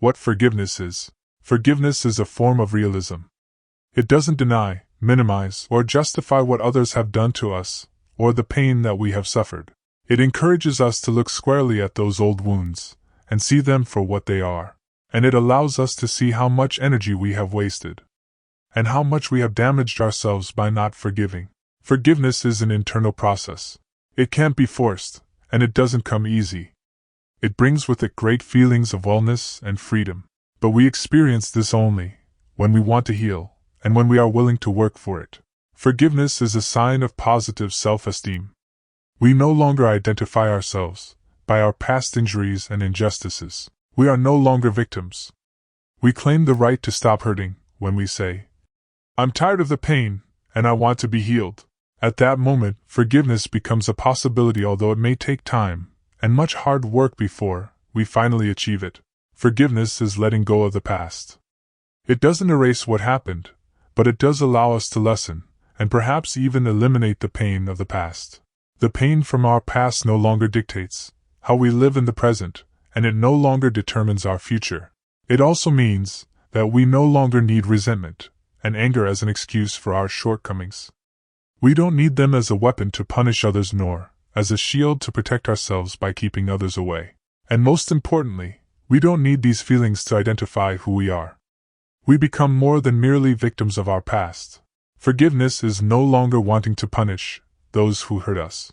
What forgiveness is. Forgiveness is a form of realism. It doesn't deny, minimize, or justify what others have done to us, or the pain that we have suffered. It encourages us to look squarely at those old wounds, and see them for what they are. And it allows us to see how much energy we have wasted, and how much we have damaged ourselves by not forgiving. Forgiveness is an internal process. It can't be forced, and it doesn't come easy. It brings with it great feelings of wellness and freedom. But we experience this only when we want to heal, and when we are willing to work for it. Forgiveness is a sign of positive self-esteem. We no longer identify ourselves by our past injuries and injustices. We are no longer victims. We claim the right to stop hurting when we say, "I'm tired of the pain, and I want to be healed." At that moment, forgiveness becomes a possibility, although it may take time and much hard work before we finally achieve it. Forgiveness is letting go of the past. It doesn't erase what happened, but it does allow us to lessen, and perhaps even eliminate the pain of the past. The pain from our past no longer dictates how we live in the present, and it no longer determines our future. It also means that we no longer need resentment and anger as an excuse for our shortcomings. We don't need them as a weapon to punish others, nor as a shield to protect ourselves by keeping others away. And most importantly, we don't need these feelings to identify who we are. We become more than merely victims of our past. Forgiveness is no longer wanting to punish those who hurt us.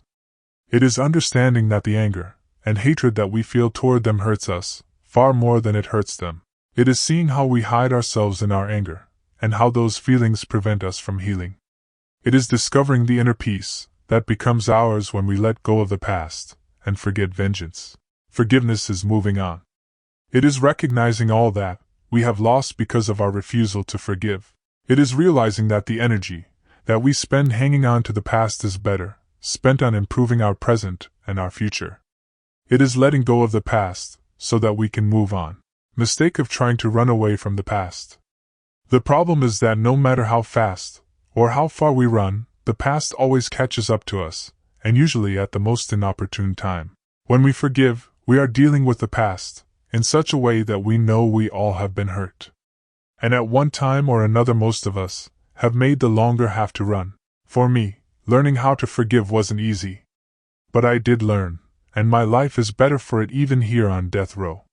It is understanding that the anger and hatred that we feel toward them hurts us far more than it hurts them. It is seeing how we hide ourselves in our anger, and how those feelings prevent us from healing. It is discovering the inner peace that becomes ours when we let go of the past and forget vengeance. Forgiveness is moving on. It is recognizing all that we have lost because of our refusal to forgive. It is realizing that the energy that we spend hanging on to the past is better spent on improving our present and our future. It is letting go of the past so that we can move on. Mistake of trying to run away from the past. The problem is that no matter how fast or how far we run, the past always catches up to us, and usually at the most inopportune time. When we forgive, we are dealing with the past in such a way that we know we all have been hurt. And at one time or another, most of us have made the longer have to run. For me, learning how to forgive wasn't easy. But I did learn, and my life is better for it even here on death row.